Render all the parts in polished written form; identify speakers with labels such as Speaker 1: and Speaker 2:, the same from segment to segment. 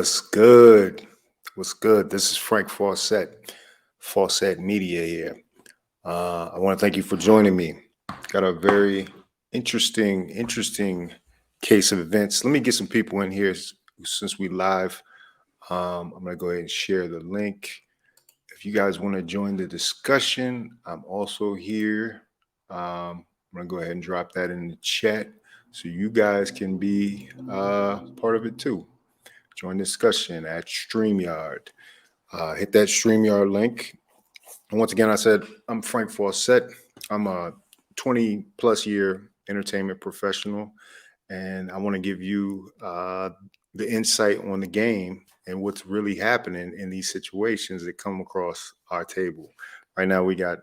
Speaker 1: What's good? What's good? This is Frank Fawcett, Fawcett Media here. I want to thank you for joining me. Got a very interesting case of events. Let me get some people in here since we live. I'm gonna go ahead and share the link. If you guys want to join the discussion, I'm also here. I'm gonna go ahead and drop that in the chat so you guys can be part of it too. Join discussion at StreamYard. Hit that StreamYard link. And once again, I said, I'm Frank Fawcett. I'm a 20 plus year entertainment professional, and I want to give you the insight on the game and what's really happening in these situations that come across our table. Right now, we got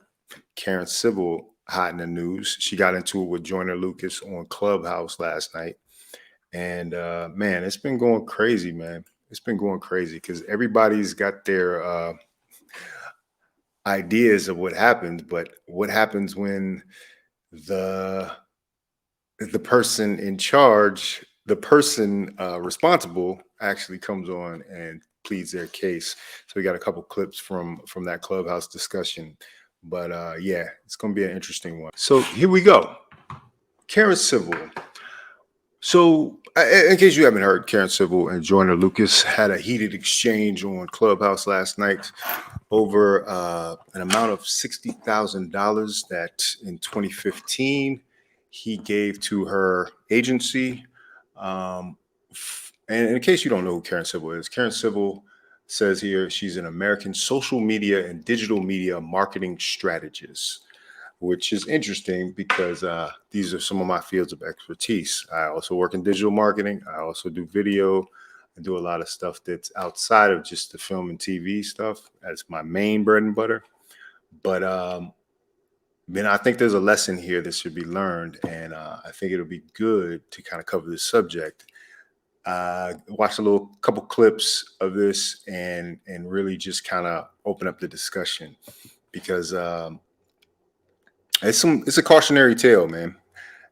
Speaker 1: Karen Civil hot in the news. She got into it with Joyner Lucas on Clubhouse last night. And man, it's been going crazy, man. It's been going crazy because everybody's got their ideas of what happens, but what happens when the the person in charge, the person responsible, actually comes on and pleads their case. So we got a couple clips from that Clubhouse discussion, but yeah, it's going to be an interesting one. So here we go. Karen Civil. So, in case you haven't heard, Karen Civil and Joyner Lucas had a heated exchange on Clubhouse last night over an amount of $60,000 that in 2015 he gave to her agency. And in case you don't know who Karen Civil is, Karen Civil says here she's an American social media and digital media marketing strategist, which is interesting because these are some of my fields of expertise. I also work in digital marketing. I also do video. I do a lot of stuff that's outside of just the film and TV stuff. That's my main bread and butter. But then I think there's a lesson here that should be learned, and I think it'll be good to kind of cover this subject. Watch a little couple clips of this and really just kind of open up the discussion because it's a cautionary tale, man.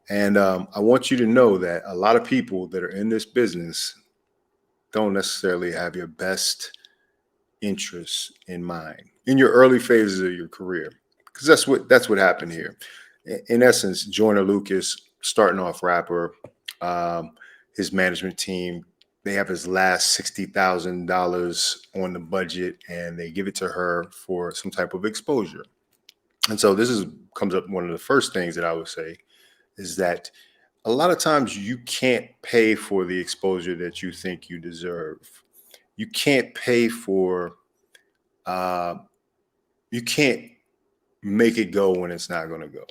Speaker 1: And I want you to know that a lot of people that are in this business don't necessarily have your best interests in mind in your early phases of your career, because that's what happened here. In essence, Joyner Lucas, starting off rapper, his management team, they have his last $60,000 on the budget, and they give it to her for some type of exposure. And so this is comes up one of the first things that I would say is that a lot of times you can't pay for the exposure that you think you deserve. You can't pay for uh, you can't make it go when it's not going to go.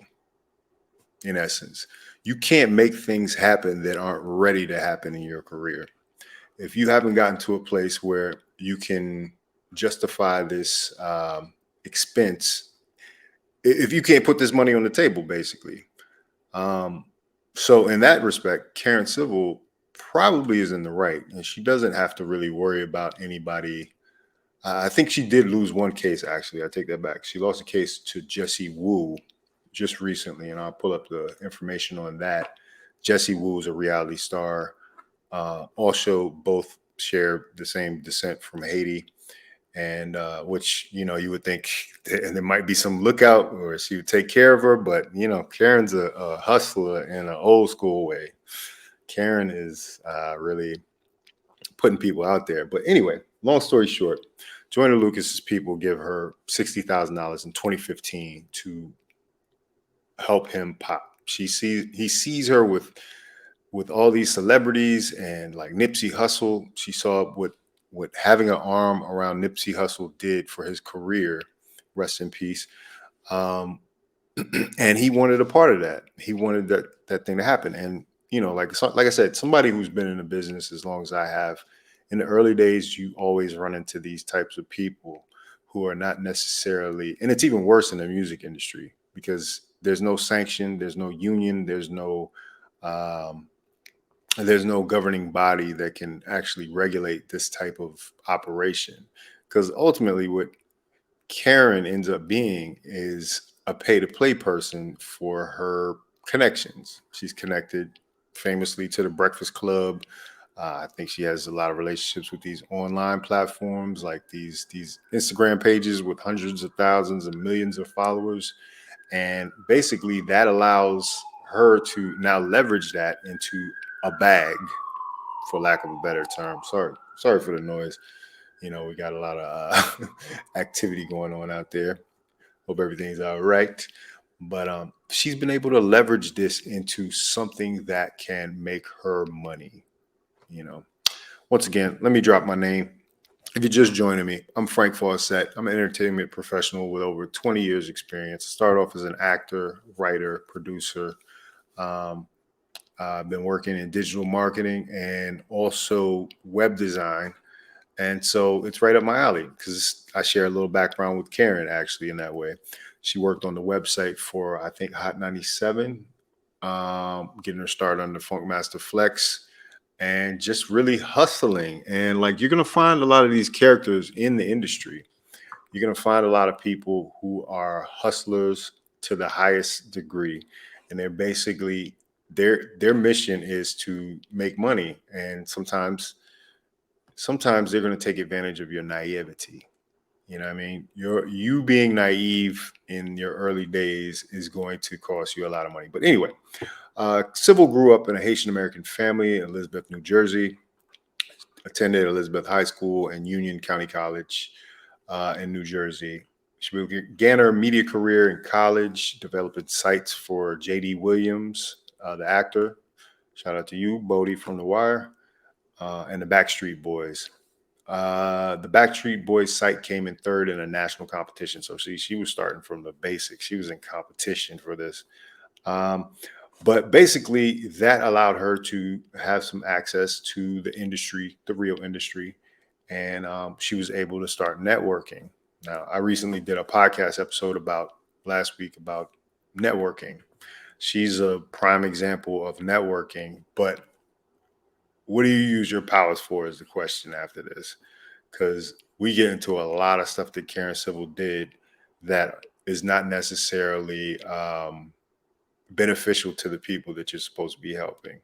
Speaker 1: In essence, you can't make things happen that aren't ready to happen in your career. If you haven't gotten to a place where you can justify this expense, if you can't put this money on the table, basically. So in that respect, Karen Civil probably is in the right, and she doesn't have to really worry about anybody. I think she did lose one case, actually. I take that back. She lost a case to Jesse Wu just recently, and I'll pull up the information on that. Jesse Wu is a reality star. Also, both share the same descent from Haiti, and which you would think there might be some lookout or she would take care of her, but Karen's a hustler in an old school way. Karen is really putting people out there. But anyway, long story short, Joyner Lucas's people give her $60,000 in 2015 to help him pop. He sees her with all these celebrities and like Nipsey Hussle. She saw what having an arm around Nipsey Hussle did for his career. Rest in peace. And he wanted a part of that. He wanted that thing to happen. And like I said, somebody who's been in the business as long as I have, in the early days, you always run into these types of people who are not necessarily, and it's even worse in the music industry because there's no sanction, there's no union, there's no governing body that can actually regulate this type of operation. Because ultimately, what Karen ends up being is a pay-to-play person for her connections. She's connected famously to the Breakfast Club. I think she has a lot of relationships with these online platforms, like these Instagram pages with hundreds of thousands and millions of followers. And basically, that allows her to now leverage that into a bag, for lack of a better term. Sorry for the noise. We got a lot of activity going on out there. Hope everything's all right. But she's been able to leverage this into something that can make her money. You know, Once again, let me drop my name. If you're just joining me, I'm Frank Fawcett. I'm an entertainment professional with over 20 years experience. Started off as an actor, writer, producer. Um, I've been working in digital marketing and also web design. And so it's right up my alley because I share a little background with Karen actually in that way. She worked on the website for, I think, Hot 97, getting her started under Funkmaster Flex and just really hustling. And like you're going to find a lot of these characters in the industry. You're going to find a lot of people who are hustlers to the highest degree. And they're basically, their mission is to make money. And sometimes they're going to take advantage of your naivety. You know what I mean? You being naive in your early days is going to cost you a lot of money. But anyway, Sybil grew up in a Haitian American family in Elizabeth, New Jersey, attended Elizabeth High School and Union County College in New Jersey. She began her media career in college, developing sites for J.D. Williams, the actor. Shout out to you, Bodie from The Wire, and the Backstreet Boys. The Backstreet Boys site came in third in a national competition. So she was starting from the basics. She was in competition for this. Um, but basically, that allowed her to have some access to the industry, the real industry, and she was able to start networking. Now, I recently did a podcast episode about last week about networking. She's a prime example of networking, but what do you use your powers for is the question after this, because we get into a lot of stuff that Karen Civil did that is not necessarily beneficial to the people that you're supposed to be helping.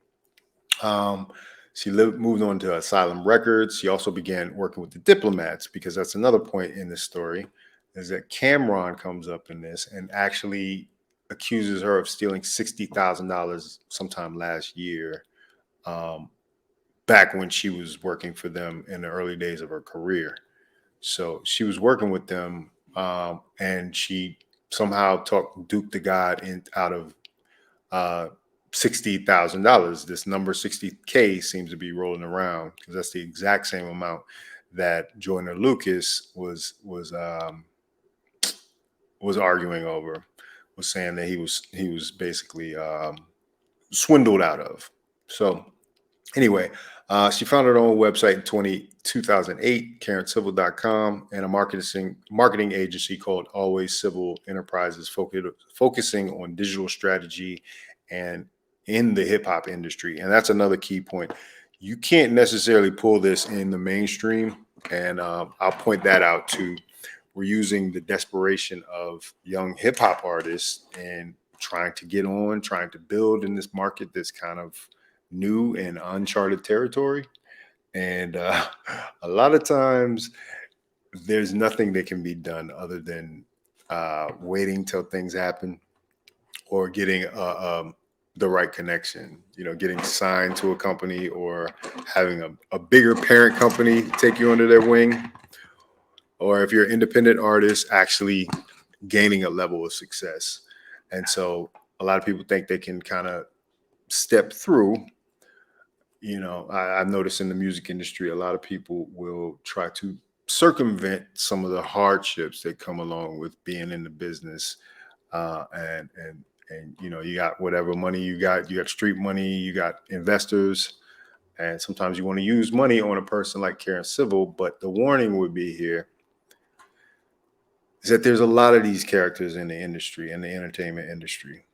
Speaker 1: Um, she moved on to Asylum Records. She also began working with the Diplomats because that's another point in this story, is that Cameron comes up in this and actually accuses her of stealing $60,000 sometime last year, um, back when she was working for them in the early days of her career. So she was working with them, and she somehow talked Duke the God out of uh, $60,000. This number 60K seems to be rolling around because that's the exact same amount that Joyner Lucas was arguing over, was saying that he was basically swindled out of. So anyway, she founded her own website in 2008, KarenCivil.com, and a marketing agency called Always Civil Enterprises, focusing on digital strategy and in the hip hop industry. And that's another key point. You can't necessarily pull this in the mainstream. And I'll point that out too. We're using the desperation of young hip hop artists and trying to get on, trying to build in this market that's kind of new and uncharted territory. And a lot of times there's nothing that can be done other than waiting till things happen or getting the right connection, getting signed to a company or having a bigger parent company take you under their wing. Or if you're an independent artist, actually gaining a level of success. And so a lot of people think they can kind of step through. I've noticed in the music industry, a lot of people will try to circumvent some of the hardships that come along with being in the business. And you got whatever money you got street money, you got investors, and sometimes you want to use money on a person like Karen Civil. But the warning would be here is that there's a lot of these characters in the industry, in the entertainment industry.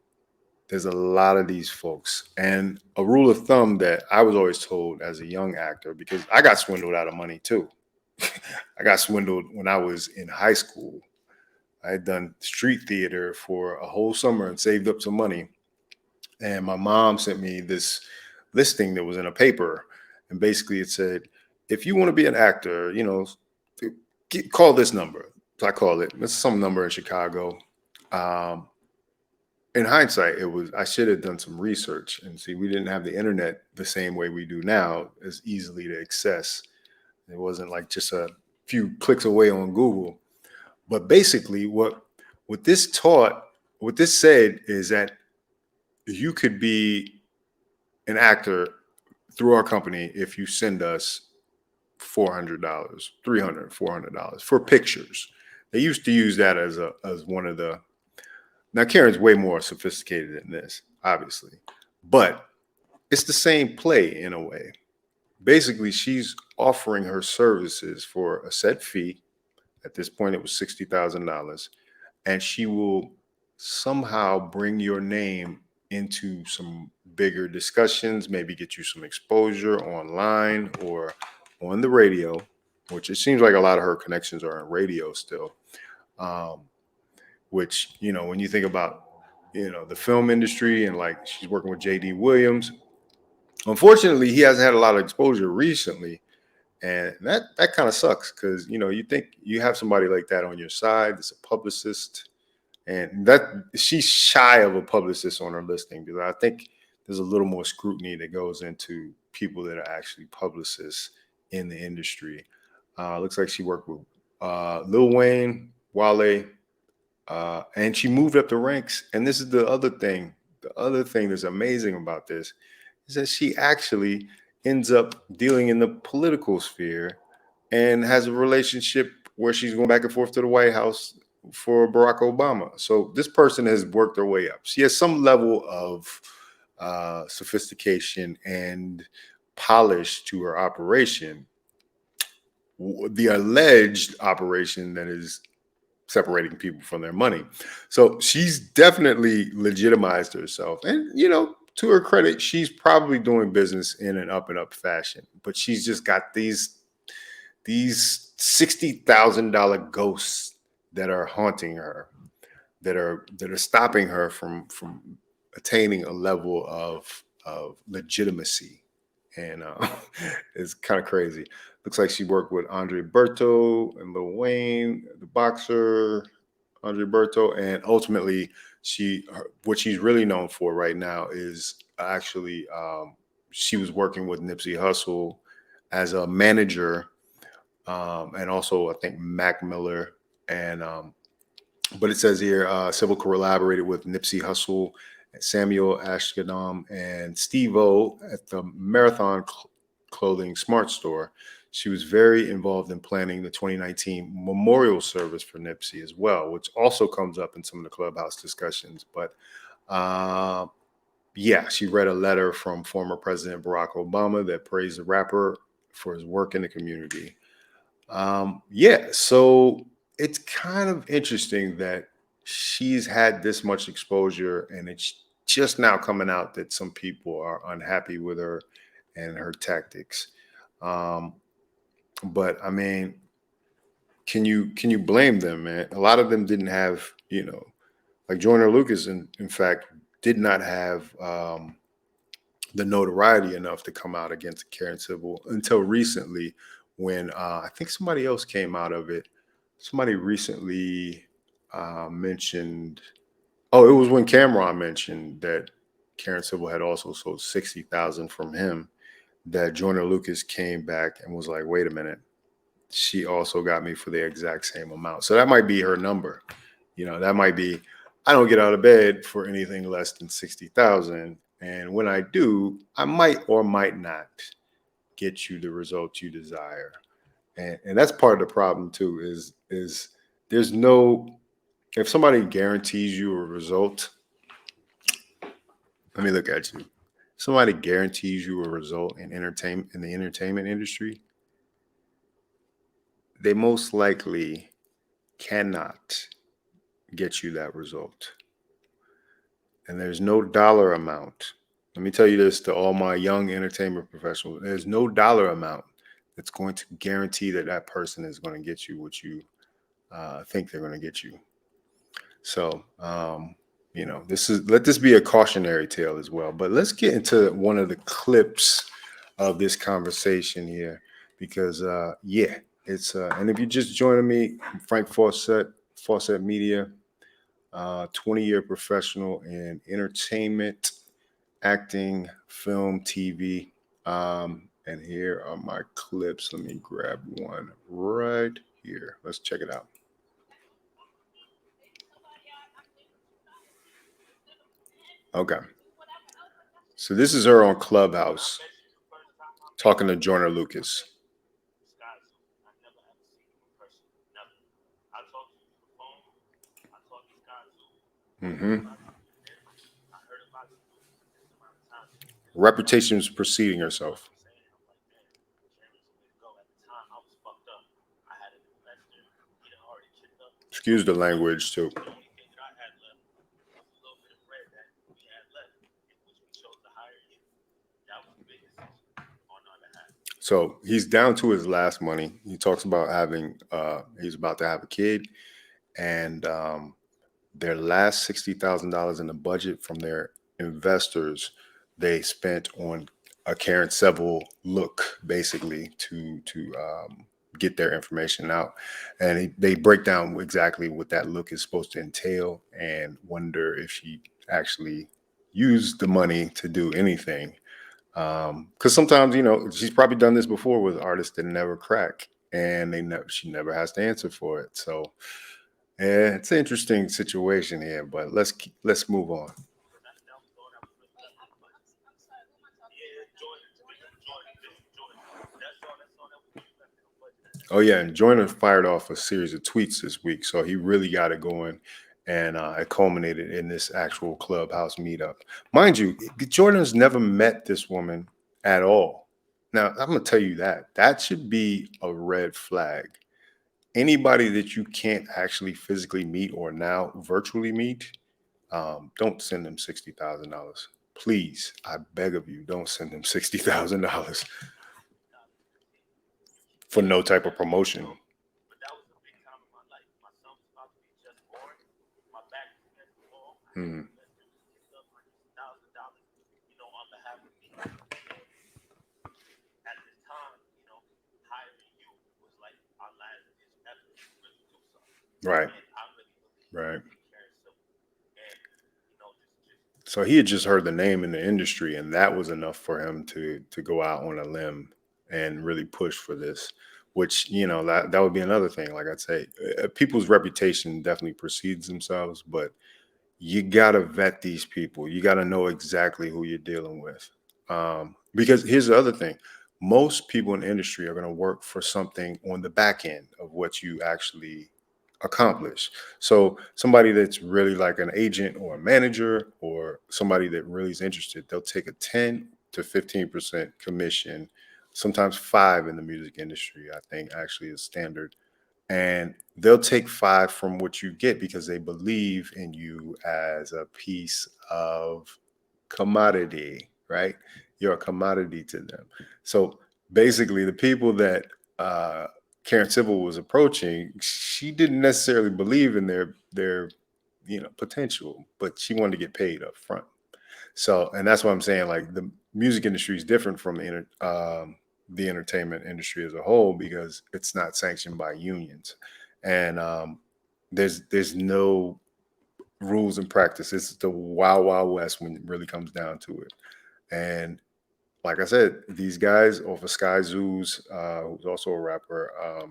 Speaker 1: There's a lot of these folks. And a rule of thumb that I was always told as a young actor, because I got swindled out of money too. I got swindled when I was in high school. I had done street theater for a whole summer and saved up some money. And my mom sent me this listing that was in a paper. and basically it said, if you want to be an actor, call this number. So I called it. It's some number in Chicago. In hindsight, I should have done some research and see. We didn't have the internet the same way we do now, as easily to access. It wasn't like just a few clicks away on Google. But basically, what this said is that you could be an actor through our company if you send us $400, $300, $400 for pictures. They used to use that as one of the. Now Karen's way more sophisticated than this, obviously, but it's the same play in a way. Basically, she's offering her services for a set fee. At this point, it was $60,000, and she will somehow bring your name into some bigger discussions, maybe get you some exposure online or on the radio, which it seems like a lot of her connections are in radio still. Which, when you think about, the film industry, and like she's working with J.D. Williams. Unfortunately, he hasn't had a lot of exposure recently. And that kind of sucks because, you think you have somebody like that on your side that's a publicist, and that she's shy of a publicist on her listing, because I think there's a little more scrutiny that goes into people that are actually publicists in the industry. Looks like she worked with Lil Wayne, Wale, and she moved up the ranks. And this is the other thing. The other thing that's amazing about this is that she actually ends up dealing in the political sphere and has a relationship where she's going back and forth to the White House for Barack Obama. So this person has worked her way up. She has some level of sophistication and polish to her operation. The alleged operation that is separating people from their money. So she's definitely legitimized herself. And, to her credit, she's probably doing business in an up and up fashion, but she's just got these $60,000 ghosts that are haunting her, that are stopping her from attaining a level of legitimacy. And it's kind of crazy. Looks like she worked with Andre Berto and Lil Wayne, the boxer, Andre Berto, and ultimately what she's really known for right now is actually she was working with Nipsey Hussle as a manager, and also I think Mac Miller, and but it says here Sybil collaborated with Nipsey Hussle, Samuel Ashkadam, and Steve-O at the Marathon Clothing Smart Store. She was very involved in planning the 2019 memorial service for Nipsey as well, which also comes up in some of the Clubhouse discussions. But she read a letter from former President Barack Obama that praised the rapper for his work in the community. So it's kind of interesting that she's had this much exposure, and it's just now coming out that some people are unhappy with her and her tactics. But I mean, can you blame them, man? A lot of them didn't have, like Joyner Lucas, in fact, did not have the notoriety enough to come out against Karen Civil until recently, when I think somebody else came out of it. Somebody recently mentioned, it was when Cameron mentioned that Karen Civil had also sold 60,000 from him, that Joyner Lucas came back and was like, wait a minute, she also got me for the exact same amount. So that might be her number. That might be, I don't get out of bed for anything less than 60,000. And when I do, I might or might not get you the results you desire. And that's part of the problem too, is there's no, if somebody guarantees you a result, let me look at you. Somebody guarantees you a result in the entertainment industry, they most likely cannot get you that result. And there's no dollar amount. Let me tell you this to all my young entertainment professionals. There's no dollar amount that's going to guarantee that person is going to get you what you think they're going to get you. So, let this be a cautionary tale as well. But let's get into one of the clips of this conversation here because yeah, it's and if you're just joining me, I'm Frank Fawcett, Fawcett Media, 20-year professional in entertainment, acting, film, TV. And here are my clips. Let me grab one right here. Let's check it out. Okay. So this is her on Clubhouse talking to Joyner Lucas. Mm-hmm. Reputation is preceding herself. Excuse the language too. So he's down to his last money. He talks about having he's about to have a kid, and their last $60,000 in the budget from their investors they spent on a Karen Seville look, basically to get their information out, and they break down exactly what that look is supposed to entail, and wonder if she actually used the money to do anything. Because sometimes she's probably done this before with artists that never crack, and she never has to answer for it. So yeah, it's an interesting situation here, but let's move on. Oh yeah, and Joyner fired off a series of tweets this week, so he really got it going, and it culminated in this actual Clubhouse meetup. Mind you, Jordan's never met this woman at all. Now I'm gonna tell you that should be a red flag. Anybody that you can't actually physically meet or now virtually meet, don't send them $60,000. Please, I beg of you, don't send them $60,000 for no type of promotion. Hmm. Right, right. So he had just heard the name in the industry, and that was enough for him to go out on a limb and really push for this. Which that would be another thing. Like I'd say, people's reputation definitely precedes themselves, but you gotta vet these people. You gotta know exactly who you're dealing with. Because here's the other thing: most people in the industry are gonna work for something on the back end of what you actually accomplish. So somebody that's really like an agent or a manager or somebody that really is interested, they'll take a 10 to 15% commission, sometimes five in the music industry, I think actually is standard, and they'll take five from what you get because they believe in you as a piece of commodity, right? You're a commodity to them. So basically, the people that Karen Civil was approaching, she didn't necessarily believe in their potential, but she wanted to get paid up front. So, and that's what I'm saying. Like the music industry is different from the entertainment industry as a whole because it's not sanctioned by unions, and there's no rules and practice. It's the wild wild west when it really comes down to it. And like I said, these guys off of Sky Zoo's, who's also a rapper,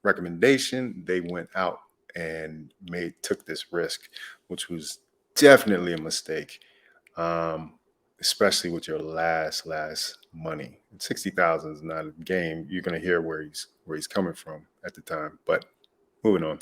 Speaker 1: recommendation, they went out and took this risk, which was definitely a mistake, um, especially with your last money. 60,000 is not a game. You're gonna hear where he's coming from at the time. But moving on.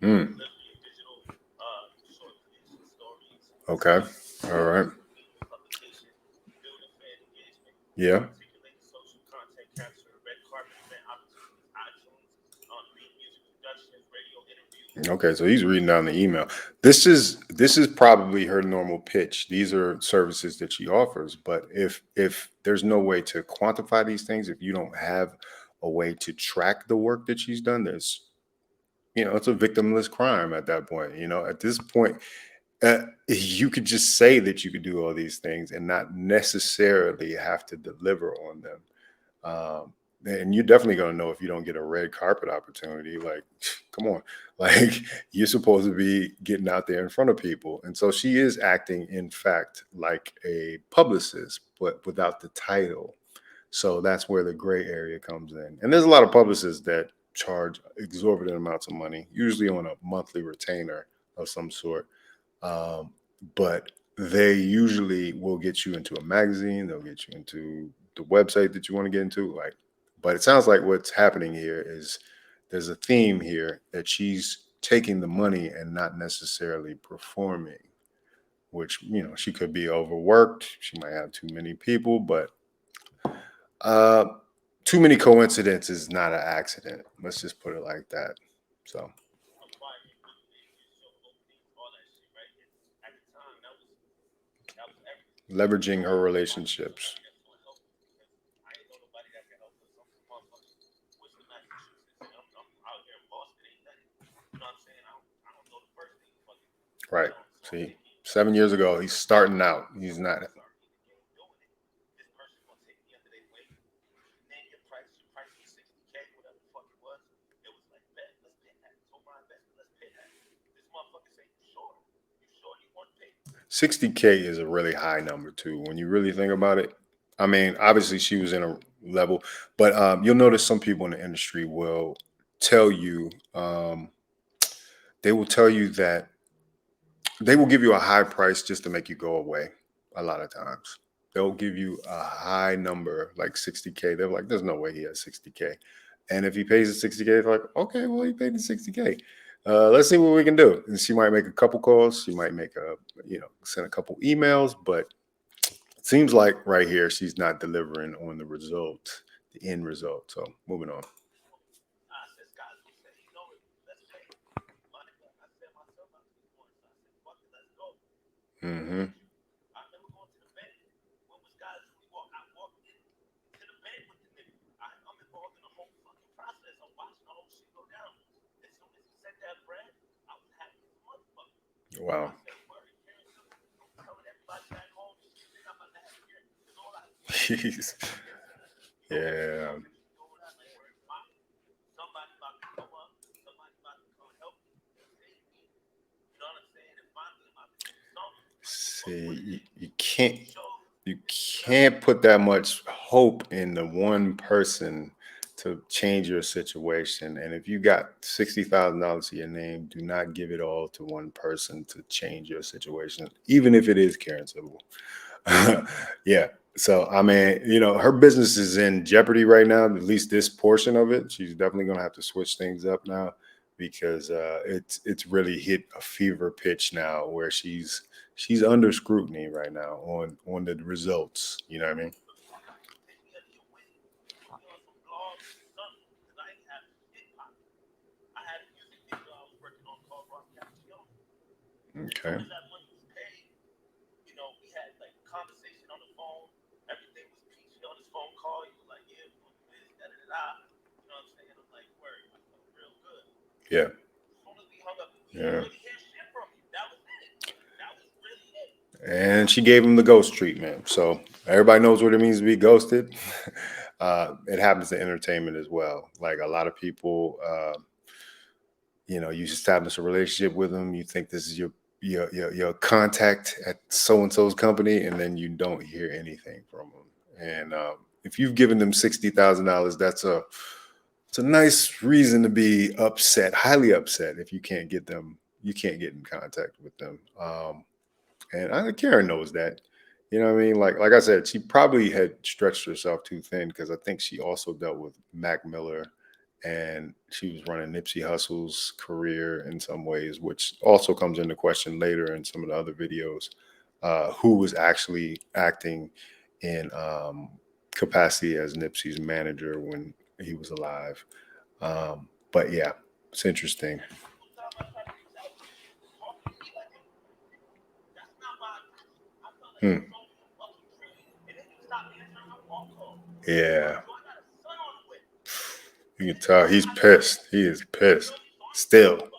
Speaker 1: Mm, okay. All right. Yeah. Okay, so he's reading down the email. This is probably her normal pitch. These are services that she offers, but if there's no way to quantify these things, if you don't have a way to track the work that she's done, it's a victimless crime at that point. At this point, you could just say that you could do all these things and not necessarily have to deliver on them. Um, and you're definitely going to know if you don't get a red carpet opportunity. Like, come on, like you're supposed to be getting out there in front of people. And so she is acting, in fact, like a publicist, but without the title. So that's where the gray area comes in. And there's a lot of publicists that charge exorbitant amounts of money, usually on a monthly retainer of some sort. Um, but they usually will get you into a magazine, they'll get you into the website that you want to get into. But it sounds like what's happening here is there's a theme here that she's taking the money and not necessarily performing, which, she could be overworked. She might have too many people, but uh, too many coincidences is not an accident. Let's just put it like that. So leveraging her relationships. Right. See, 7 years ago, he's starting out. He's not. $60K is a really high number too. When you really think about it, I mean, obviously she was in a level, but you'll notice some people in the industry will tell you, they will tell you that they will give you a high price just to make you go away. A lot of times, they'll give you a high number like 60K. They're like, "There's no way he has 60K," and if he pays the 60K, they're like, "Okay, well, he paid the 60K. Let's see what we can do." And she might make a couple calls. She might send a couple emails, but it seems like right here she's not delivering on the result, the end result. So moving on. Hmm. Wow. Jeez. Yeah. See, you can't put that much hope in the one person to change your situation. And if you got $60,000 to your name, do not give it all to one person to change your situation, even if it is Karen Civil. Yeah. So I mean, her business is in jeopardy right now. At least this portion of it, she's definitely gonna have to switch things up now because it's really hit a fever pitch now where she's under scrutiny right now on the results. You know what I mean? Okay. Yeah. Yeah. And she gave him the ghost treatment. So everybody knows what it means to be ghosted. It happens to entertainment as well. Like a lot of people, you establish a relationship with them. You think this is your contact at so and so's company, and then you don't hear anything from them. And if you've given them $60,000, it's a nice reason to be upset, highly upset if you can't get them. You can't get in contact with them. And Karen knows that. You know what I mean? Like I said, she probably had stretched herself too thin because I think she also dealt with Mac Miller, and she was running Nipsey Hussle's career in some ways, which also comes into question later in some of the other videos. Who was actually acting in capacity as Nipsey's manager when he was alive? But yeah, it's interesting. Hmm. Yeah. You can tell he's pissed. He is pissed. Still.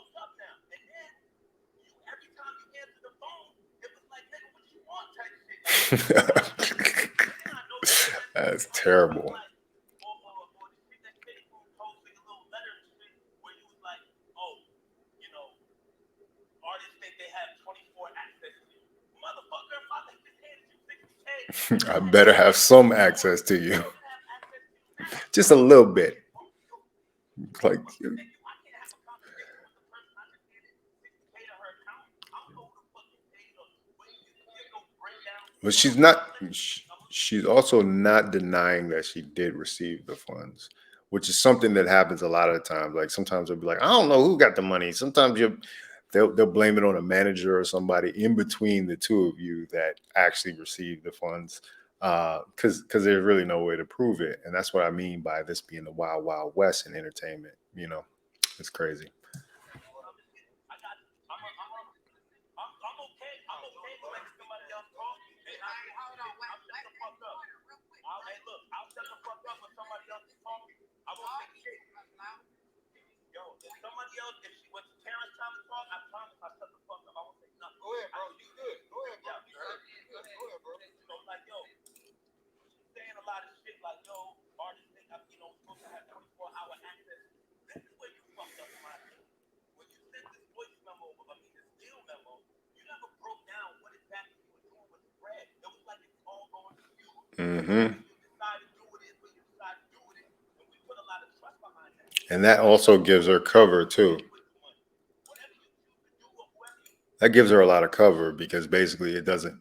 Speaker 1: That's terrible. I better have some access to you. Just a little bit. Like, but she's also not denying that she did receive the funds, which is something that happens a lot of the times. Like sometimes they'll be like, I don't know who got the money. Sometimes they'll blame it on a manager or somebody in between the two of you that actually received the funds. Because there's really no way to prove it. And that's what I mean by this being the wild, wild west in entertainment. It's crazy. Hmm. And that also gives her cover too. That gives her a lot of cover because basically it doesn't.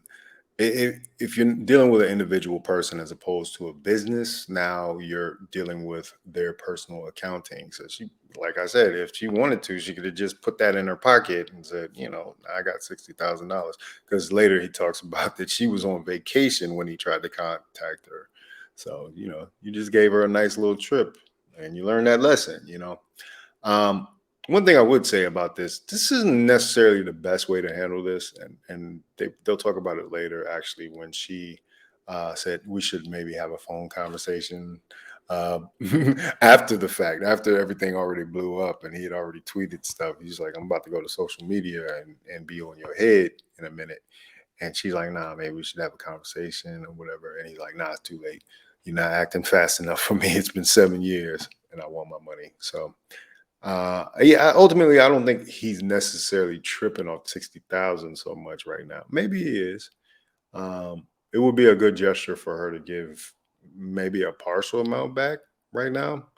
Speaker 1: If you're dealing with an individual person as opposed to a business, now you're dealing with their personal accounting. So she, like I said, if she wanted to, she could have just put that in her pocket and said, I got $60,000. Because later he talks about that she was on vacation when he tried to contact her. So you just gave her a nice little trip, and you learned that lesson. Um, One thing I would say about this isn't necessarily the best way to handle this, and they'll talk about it later. Actually, when she said we should maybe have a phone conversation uh, after the fact, after everything already blew up, and he had already tweeted stuff. He's like, "I'm about to go to social media and be on your head in a minute." And she's like, "Nah, maybe we should have a conversation or whatever." And he's like, "Nah, it's too late. You're not acting fast enough for me. It's been 7 years, and I want my money." So yeah, ultimately, I don't think he's necessarily tripping off 60,000 so much right now. Maybe he is. It would be a good gesture for her to give maybe a partial amount back right now.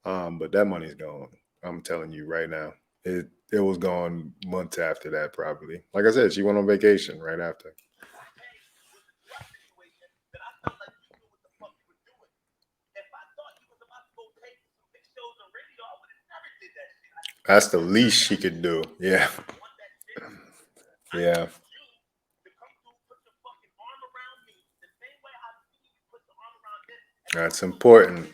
Speaker 1: But that money's gone. I'm telling you right now. It was gone months after that, probably. Like I said, she went on vacation right after. That's the least she could do. Yeah. Yeah. That's important.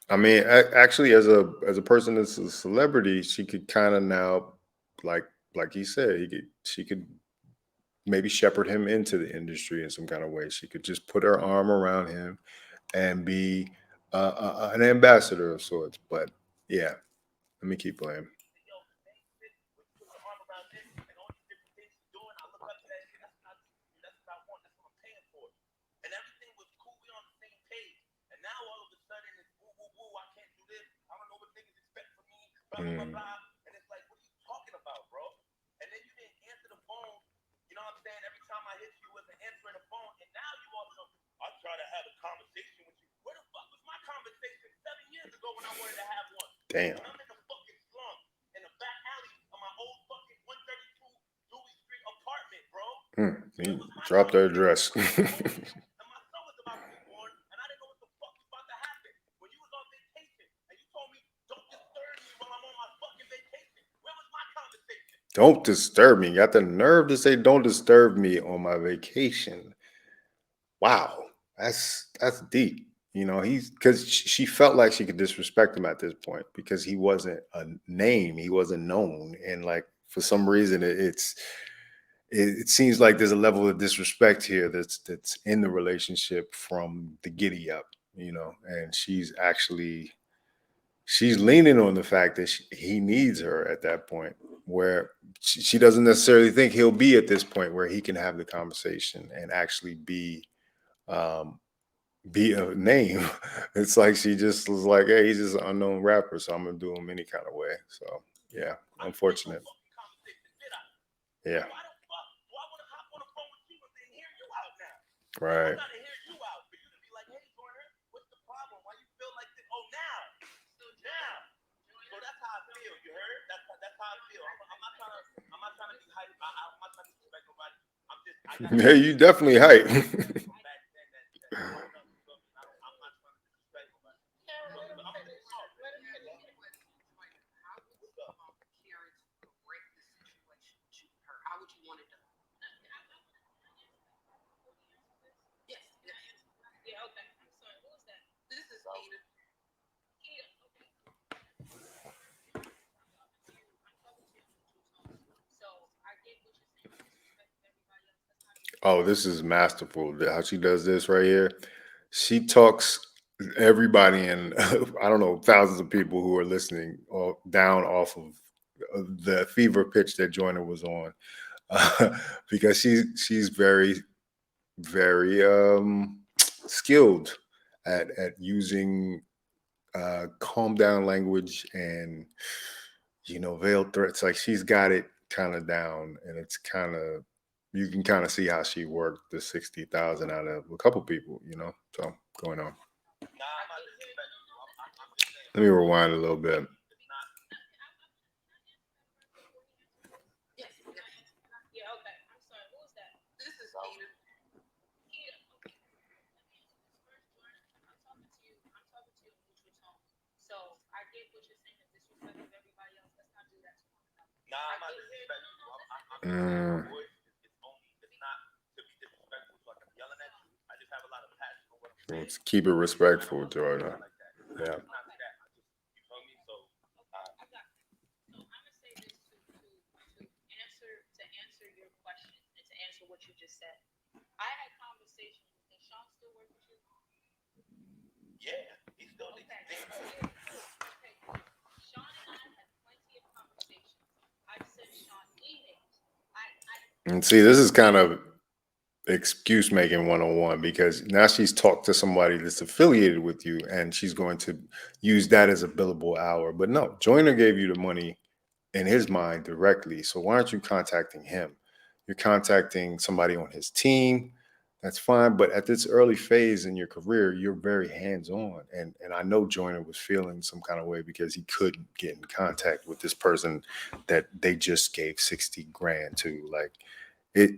Speaker 1: I mean, actually, as a person that's a celebrity, she could kind of now, like like he said, she could maybe shepherd him into the industry in some kind of way. She could just put her arm around him and be an ambassador of sorts. But yeah, let me keep playing. Mm. Damn. Hmm. He dropped the address. Don't disturb me. Got the nerve to say don't disturb me on my vacation. Wow. That's deep. He's because she felt like she could disrespect him at this point because he wasn't a name, he wasn't known. And like for some reason it's it seems like there's a level of disrespect here that's in the relationship from the giddy up, and she's leaning on the fact that he needs her at that point where she doesn't necessarily think he'll be at this point where he can have the conversation and actually um, be a name. It's like she just was like, hey, he's just an unknown rapper, so I'm gonna do him any kind of way. So yeah, unfortunate. Yeah. Right. Yeah, you definitely hype. Oh, this is masterful. How she does this right here. She talks everybody and I don't know, thousands of people who are listening down off of the fever pitch that Joyner was on, because she's very, very skilled at using calm down language and veiled threats. Like she's got it kind of down, and it's kind of you can kind of see how she worked the 60,000 out of a couple people. So going on. Let me rewind a little bit. Mm, let's keep it respectful, Jordan. Yeah. And see, this is kind of excuse making 101 because now she's talked to somebody that's affiliated with you and she's going to use that as a billable hour. But no, Joyner gave you the money in his mind directly. So why aren't you contacting him? You're contacting somebody on his team. That's fine. But at this early phase in your career, you're very hands on. And I know Joyner was feeling some kind of way because he couldn't get in contact with this person that they just gave 60 grand to. Like it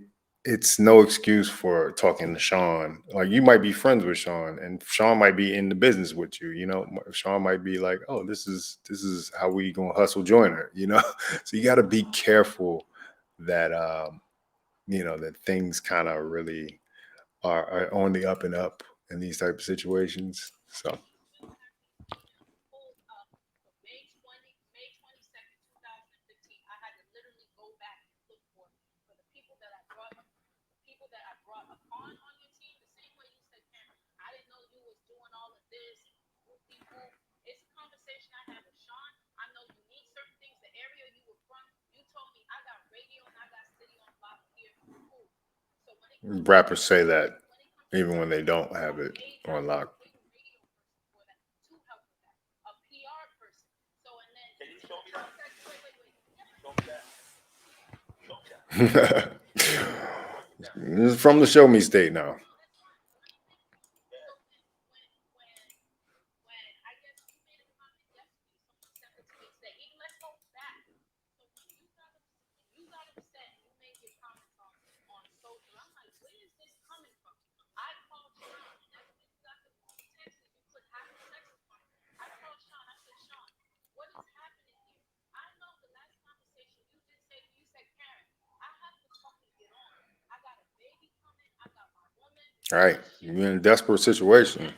Speaker 1: it's no excuse for talking to Sean. Like you might be friends with Sean and Sean might be in the business with you, Sean might be like, oh, this is how we gonna hustle Joyner. So you gotta be careful that that things kind of really are on the up and up in these type of situations. So rappers say that even when they don't have it on lock. This is from the show me state now. All right, you're in a desperate situation.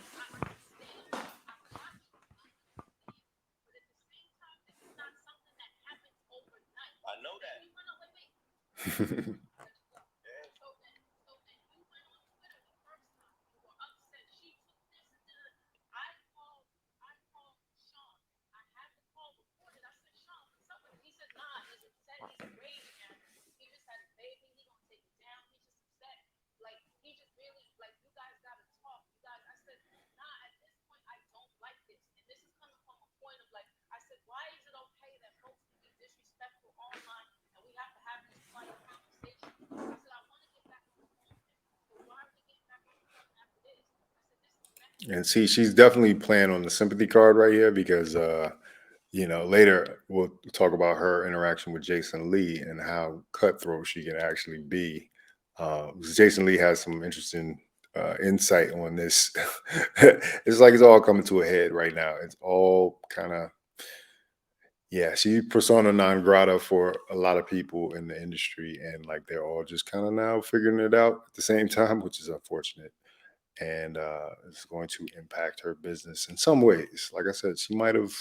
Speaker 1: And see, she's definitely playing on the sympathy card right here because later we'll talk about her interaction with Jason Lee and how cutthroat she can actually be. 'Cause Jason Lee has some interesting insight on this. It's like it's all coming to a head right now. It's all kind of, yeah, she persona non grata for a lot of people in the industry, and like they're all just kind of now figuring it out at the same time, which is unfortunate, and it's going to impact her business in some ways. Like I said, she might have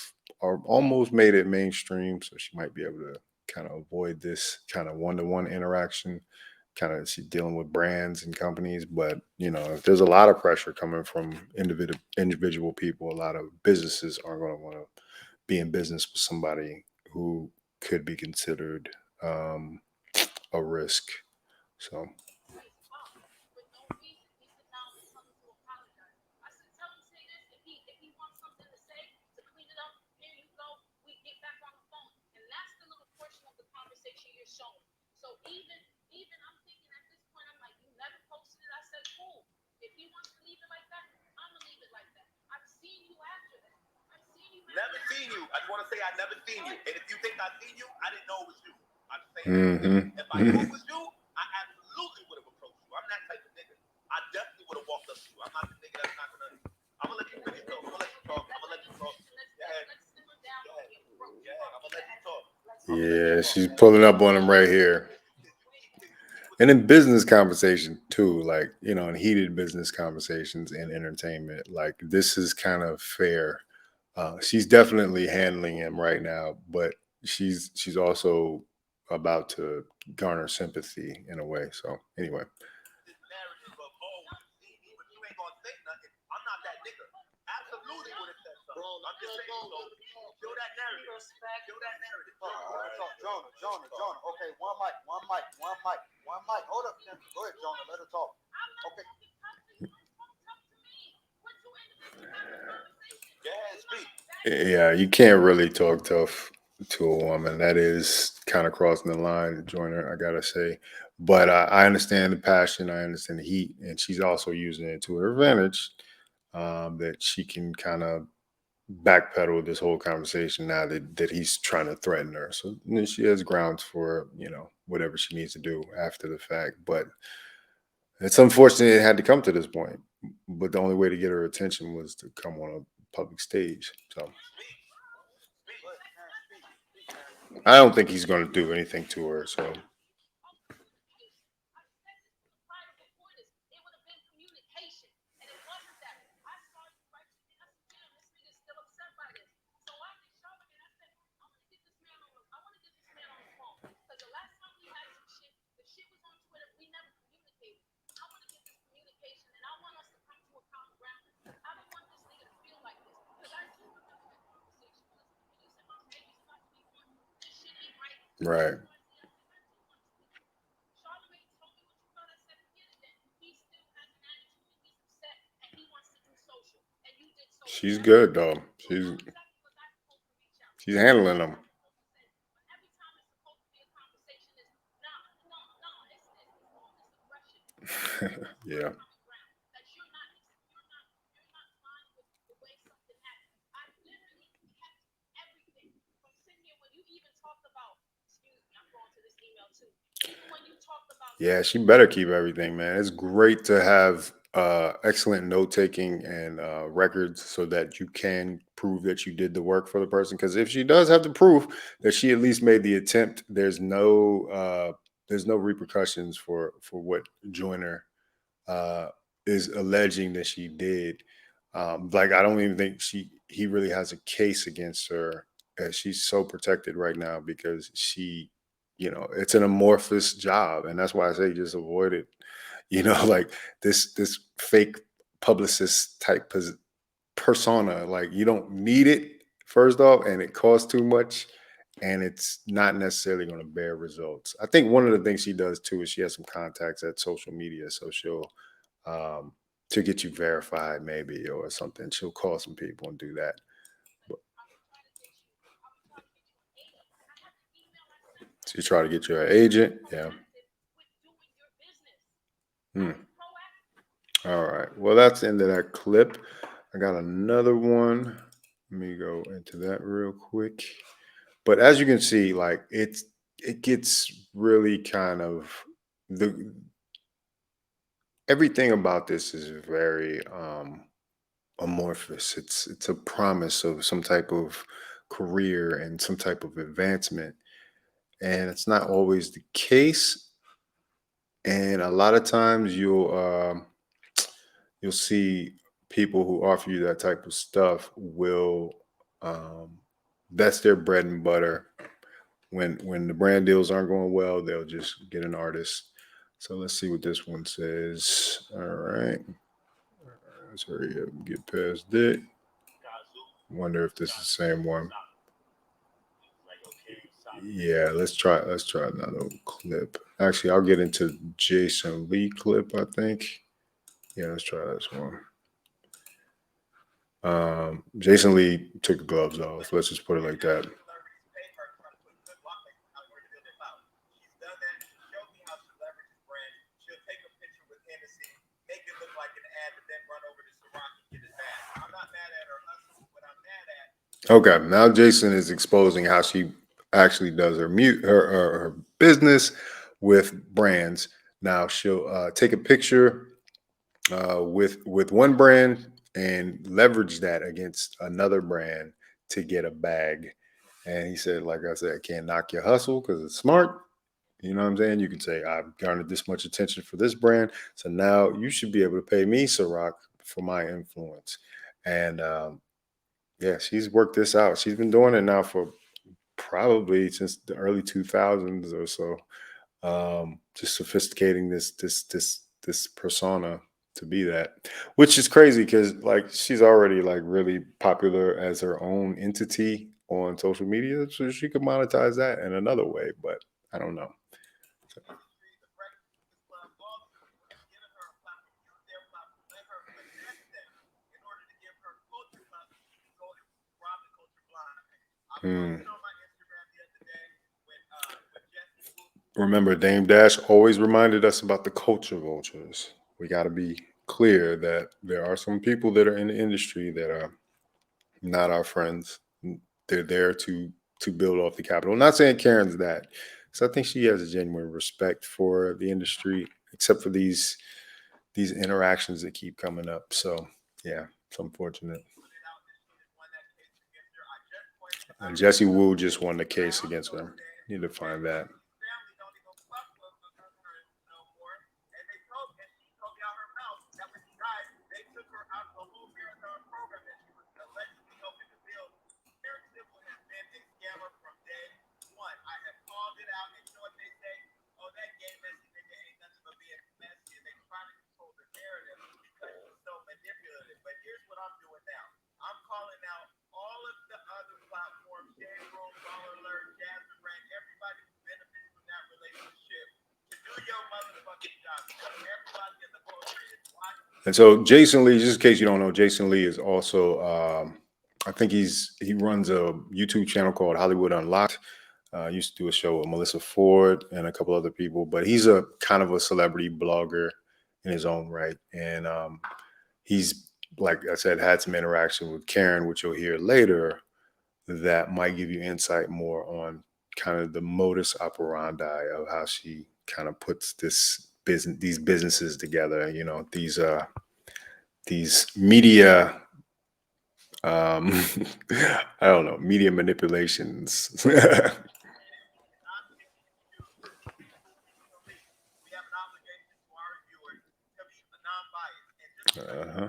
Speaker 1: almost made it mainstream, so she might be able to kind of avoid this kind of one-to-one interaction. Kind of she dealing with brands and companies, but if there's a lot of pressure coming from individual people, a lot of businesses aren't going to want to be in business with somebody who could be considered um, a risk. So hmm yeah, she's pulling up on him right here. And in business conversation too, like, in heated business conversations and entertainment, like this is kind of fair. She's definitely handling him right now, but she's also about to garner sympathy in a way. So anyway. Yeah, you can't really talk tough to a woman. That is kind of crossing the line, Joyner, I gotta say. But I understand the passion, I understand the heat, and she's also using it to her advantage. That she can kind of backpedal this whole conversation now that he's trying to threaten her. So she has grounds for whatever she needs to do after the fact. But it's unfortunate it had to come to this point. But the only way to get her attention was to come on a public stage. So I don't think he's going to do anything to her. So right, she's good though. She's handling them. Yeah. Yeah, she better keep everything, man. It's great to have excellent note taking and records so that you can prove that you did the work for the person. Because if she does have the proof that she at least made the attempt, there's no repercussions for what Joyner uh, is alleging that she did. Like I don't even think he really has a case against her. She's so protected right now because it's an amorphous job, and that's why I say just avoid it. Like this fake publicist type persona. Like you don't need it first off, and it costs too much, and it's not necessarily going to bear results. I think one of the things she does too is she has some contacts at social media, so she'll um, to get you verified maybe or something. She'll call some people and do that. But she try to get you an agent. Yeah. Hmm. All right. Well, that's the end of that clip. I got another one. Let me go into that real quick. But as you can see, like it gets really kind of the everything about this is very amorphous. It's a promise of some type of career and some type of advancement, and it's not always the case. And a lot of times you'll see people who offer you that type of stuff will um, that's their bread and butter. When the brand deals aren't going well, they'll just get an artist. So let's see what this one says. All right, let's hurry up and get past that. Wonder if this is the same one. Yeah, let's try another clip. Actually, I'll get into Jason Lee clip, I think. Yeah, let's try this one. Jason Lee took the gloves off. Let's just put it like that. Okay, now Jason is exposing how she actually does her business with brands. Now she'll take a picture with one brand and leverage that against another brand to get a bag. And he said, like I said, I can't knock your hustle because it's smart. You know what I'm saying? You can say, I've garnered this much attention for this brand. So now you should be able to pay me, Ciroc, for my influence. And yeah, she's worked this out. She's been doing it now for probably since the early 2000s or so. Just sophisticating this persona to be that, which is crazy because like she's already like really popular as her own entity on social media, so she could monetize that in another way. But I don't know. Hmm. Remember, Dame Dash always reminded us about the culture vultures. We got to be clear that there are some people that are in the industry that are not our friends. They're there to build off the capital. I'm not saying Karen's that, because I think she has a genuine respect for the industry, except for these interactions that keep coming up. So yeah, it's unfortunate. And Jesse Wu just won the case against her. Need to find that. And so Jason Lee, just in case you don't know, Jason Lee is also I think he runs a YouTube channel called Hollywood Unlocked. Used to do a show with Melissa Ford and a couple other people, but he's a kind of a celebrity blogger in his own right. And he's, like I said, had some interaction with Karen, which you'll hear later, that might give you insight more on kind of the modus operandi of how she kind of puts these businesses together. You know, these media I don't know, media manipulations. Uh-huh.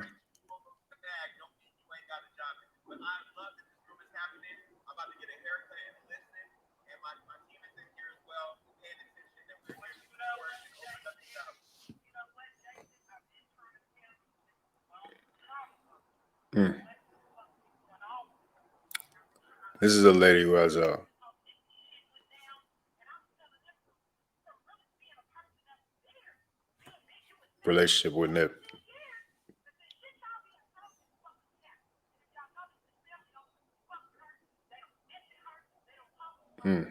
Speaker 1: Mm. This is a lady who has a relationship with Nip. Mm.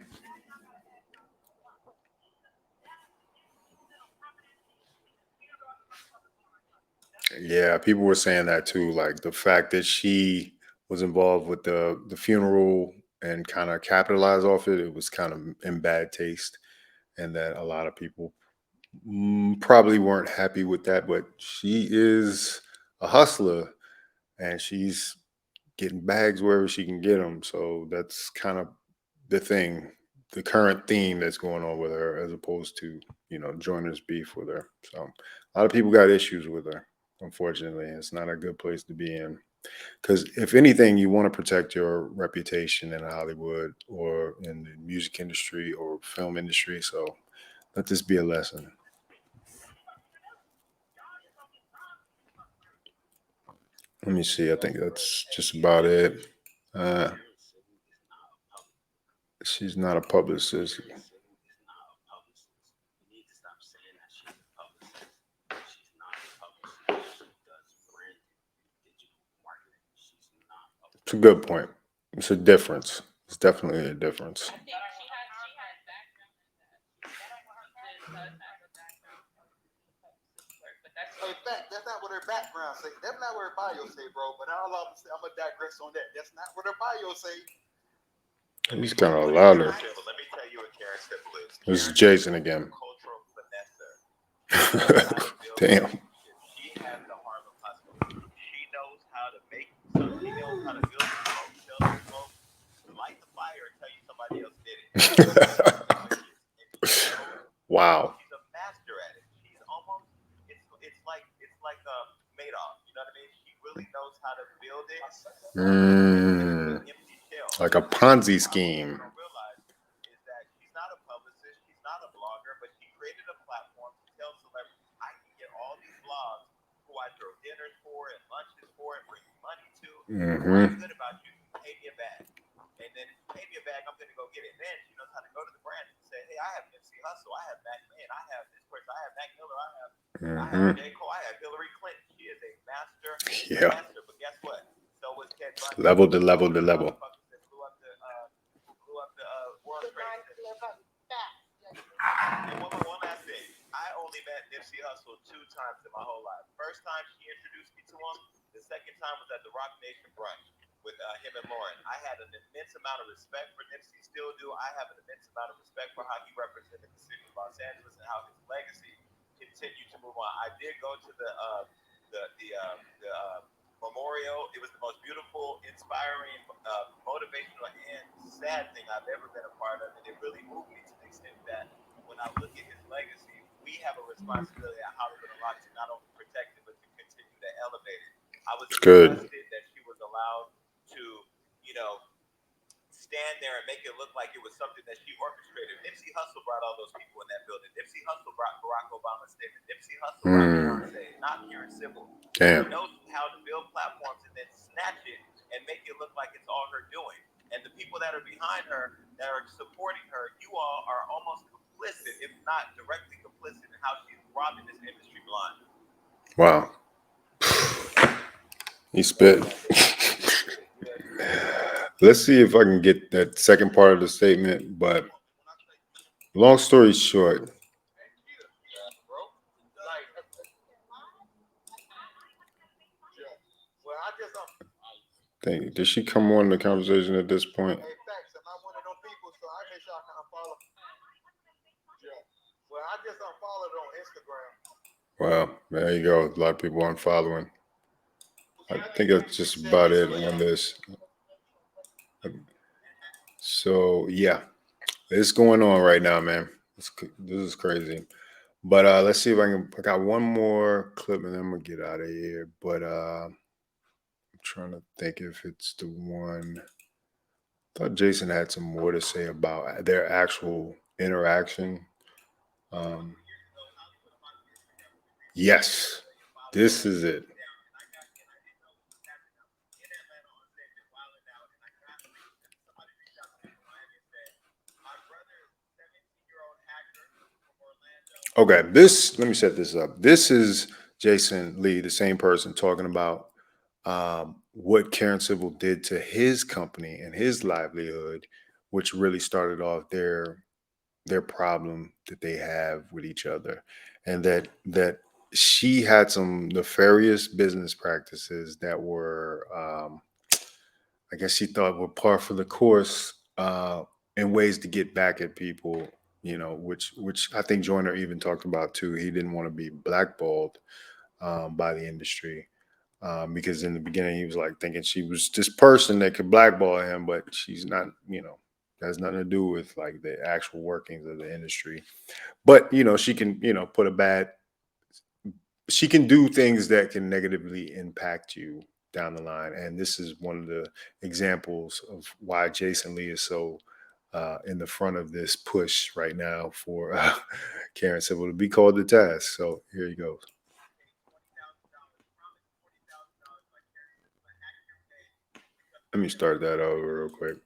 Speaker 1: Yeah, people were saying that too. Like the fact that she was involved with the funeral and kind of capitalized off it, it was kind of in bad taste, and that a lot of people probably weren't happy with that. But she is a hustler, and she's getting bags wherever she can get them. So that's kind of the thing, the current theme that's going on with her, as opposed to Joyner's beef with her. So a lot of people got issues with her. Unfortunately, it's not a good place to be in. Because if anything, you want to protect your reputation in Hollywood or in the music industry or film industry. So let this be a lesson. Let me see. I think that's just about it. Uh, she's not a publicist. It's a good point. It's a difference. It's definitely a difference.
Speaker 2: In fact, that's not what her background say. That's not what her bio say, bro. But I'll say, I'm gonna digress on that. That's not what her bio say.
Speaker 1: He's kind of louder.
Speaker 2: But let me tell you what Karen Civil is.
Speaker 1: This is
Speaker 2: Karen
Speaker 1: Jason
Speaker 2: is a
Speaker 1: again.
Speaker 2: cultural finesser. She knows how to build
Speaker 1: Damn.
Speaker 2: relationships. She has the Harlem hustle. She knows how to make. She knows how to build the smoke, sell the smoke, light the fire, and tell you somebody else did it.
Speaker 1: Wow.
Speaker 2: She's a master at it. She's almost. It's like Madoff. You know what I mean? She really knows how to build it.
Speaker 1: Mm,
Speaker 2: Empty shell.
Speaker 1: like a Ponzi scheme.
Speaker 2: Don't realize is that she's not a publicist, she's not a blogger, but she created a platform to tell celebrities I can get all these blogs who I throw dinners for and lunches for and bring money to.
Speaker 1: Mm-hmm.
Speaker 2: What's good about you? Pay me a bag. And then pay me a bag, I'm gonna go get it. Then she knows how to go to the brand and say, hey, I have Nipsey Hussle, I have Mac Man, I have this person, I have Mac Miller, I have J. Cole, I have Hillary Clinton. She is a master.
Speaker 1: Yeah.
Speaker 2: Master, but guess what? So was Ted Bundy.
Speaker 1: Level to level to level.
Speaker 2: Blew up the World Trade Center. And one last thing. I only met Nipsey Hussle 2 times in my whole life. First time she introduced me to him. The second time was at the Rock Nation brunch with him and Lauren. I had an immense amount of respect for Nipsey, still do. I have an immense amount of respect for how he represented the city of Los Angeles and how his legacy continued to move on. I did go to the memorial. It was the most beautiful, inspiring, motivational, and sad thing I've ever been a part of. And it really moved me to the extent that when I look at his legacy, we have a responsibility at Hollywood and Rock to not only protect it, but to continue to elevate it. I was
Speaker 1: Good.
Speaker 2: disgusted that she was allowed to, you know, stand there and make it look like it was something that she orchestrated. Nipsey Hussle brought all those people in that building. Nipsey Hussle brought Barack Obama's statement. Nipsey Hussle brought Beyonce, not Karen Civil.
Speaker 1: Damn.
Speaker 2: She knows how to build platforms and then snatch it and make it look like it's all her doing. And the people that are behind her, that are supporting her, you all are almost complicit, if not directly complicit, in how she's robbing this industry blind.
Speaker 1: Wow. He spit. Let's see if I can get that second part of the statement. But long story short, did she come on the conversation at this point?
Speaker 2: Well, I just unfollowed on Instagram.
Speaker 1: Well, there you go. A lot of people aren't following. I think that's just about it on this. So yeah, it's going on right now, man. This is crazy. But let's see if I can. I got one more clip, and then I'm gonna get out of here. But I'm trying to think if it's the one. I thought Jason had some more to say about their actual interaction. Um, yes, this is it. Okay, let me set this up. This is Jason Lee, the same person talking about what Karen Civil did to his company and his livelihood, which really started off their problem that they have with each other, and that she had some nefarious business practices that were, I guess she thought were par for the course, in ways to get back at people, which I think Joyner even talked about too. He didn't want to be blackballed by the industry, because in the beginning he was like thinking she was this person that could blackball him, but she's not. Has nothing to do with like the actual workings of the industry. But she can put a bad she can do things that can negatively impact you down the line. And this is one of the examples of why Jason Lee is so in the front of this push right now for Karen Civil to be called to task. So here he goes. Let me start that over real quick.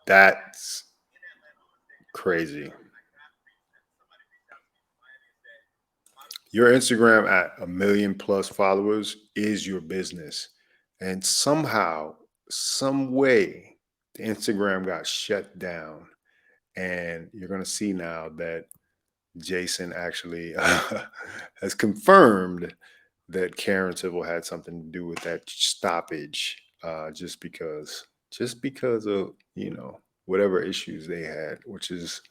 Speaker 1: That's crazy. Your Instagram at 1 million+ followers is your business. And somehow, some way, the Instagram got shut down. And you're going to see now that Jason actually has confirmed that Karen Civil had something to do with that stoppage, just because of, whatever issues they had, which is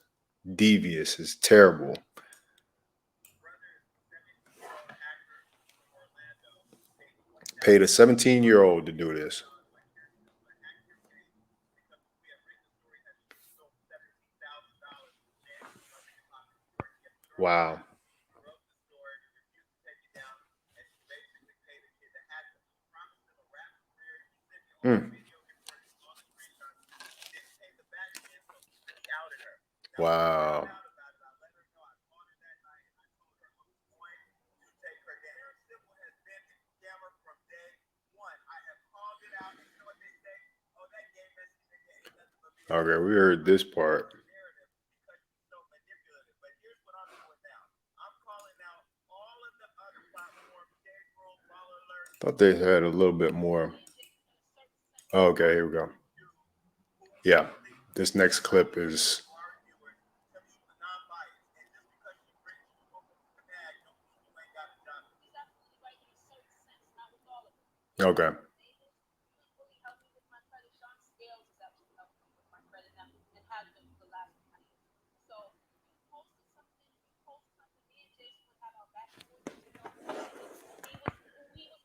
Speaker 1: devious, is terrible. Paid a 17-year-old to do this. Wow. Mm. Wow. Okay, we heard this part. Thought they had a little bit more. Okay, here we go. Yeah, this next clip is okay.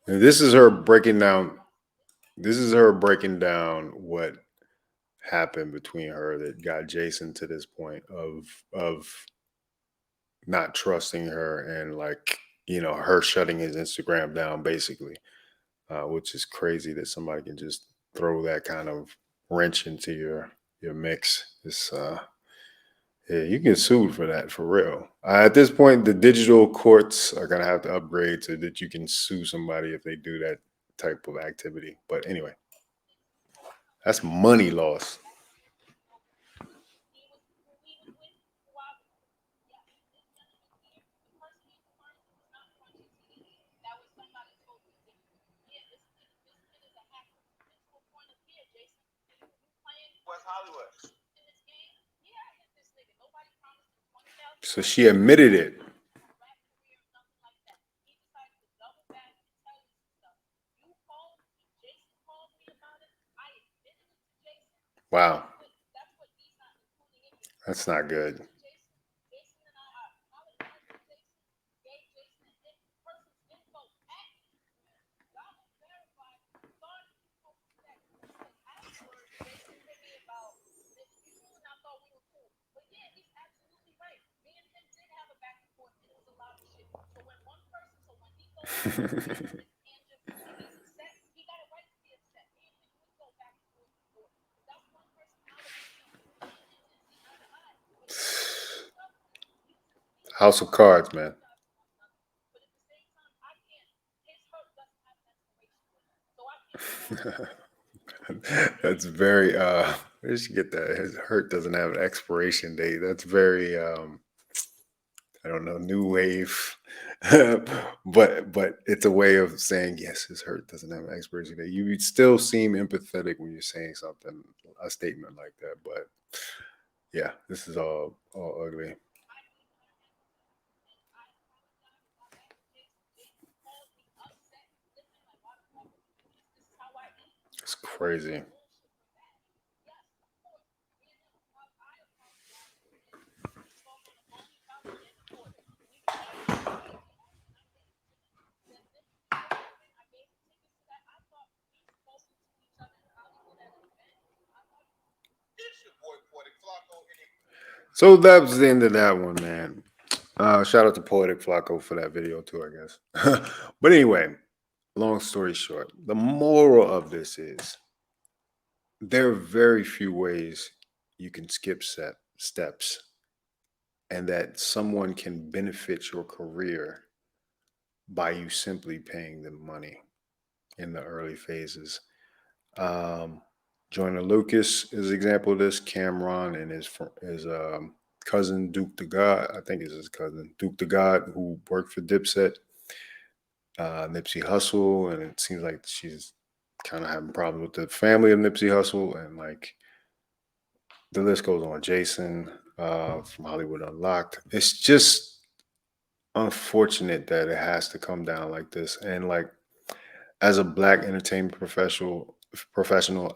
Speaker 1: And this is her breaking down. This is her breaking down what happened between her that got Jason to this point of not trusting her and like her shutting his Instagram down basically, which is crazy that somebody can just throw that kind of wrench into your mix. It's yeah, you get sued for that for real. At this point, the digital courts are gonna have to upgrade so that you can sue somebody if they do that type of activity. But anyway, that's money loss.
Speaker 2: West Hollywood.
Speaker 1: So she admitted it. Wow, that's not good. House of Cards, man. That's very where did you get that? His hurt doesn't have an expiration date. That's very I don't know, new wave. but it's a way of saying yes, his hurt doesn't have an expiration date. You would still seem empathetic when you're saying something, a statement like that. But Yeah, this is all ugly. It's crazy. So that was the end of that one, man. Shout out to Poetic Flacco for that video too, I guess. But anyway, long story short, the moral of this is there are very few ways you can skip steps and that someone can benefit your career by you simply paying them money in the early phases. Um, Joyner Lucas is an example of this. Cameron and his cousin Duke the God, I think it's his cousin Duke the God, who worked for Dipset, Nipsey Hussle, and it seems like she's kind of having problems with the family of Nipsey Hussle, and like the list goes on. Jason from Hollywood Unlocked. It's just unfortunate that it has to come down like this, and like as a black entertainment professional,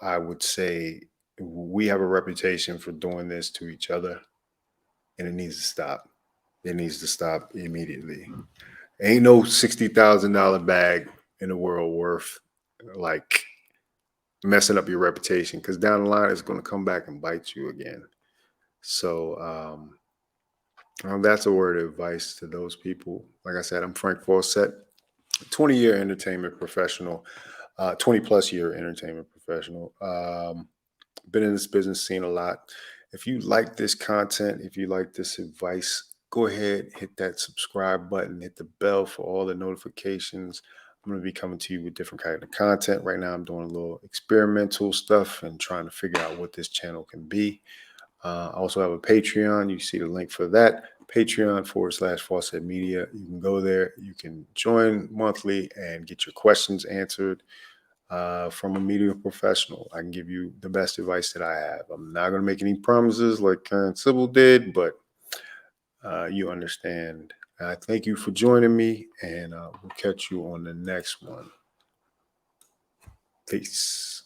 Speaker 1: I would say we have a reputation for doing this to each other, and it needs to stop. It needs to stop immediately. Ain't no $60,000 bag in the world worth like messing up your reputation, because down the line it's going to come back and bite you again. So that's a word of advice to those people. Like I said, I'm Frank Fawcett, 20-year entertainment professional, 20 plus year entertainment professional. Been in this business, seen a lot. If you like this content, if you like this advice, go ahead, hit that subscribe button, hit the bell for all the notifications. I'm going to be coming to you with different kind of content. Right now, I'm doing a little experimental stuff and trying to figure out what this channel can be. I also have a Patreon. You see the link for that. Patreon.com/Fawcett Media. You can go there. You can join monthly and get your questions answered from a media professional. I can give you the best advice that I have. I'm not going to make any promises like Karen Sybil did, but you understand. I thank you for joining me, and we'll catch you on the next one. Peace.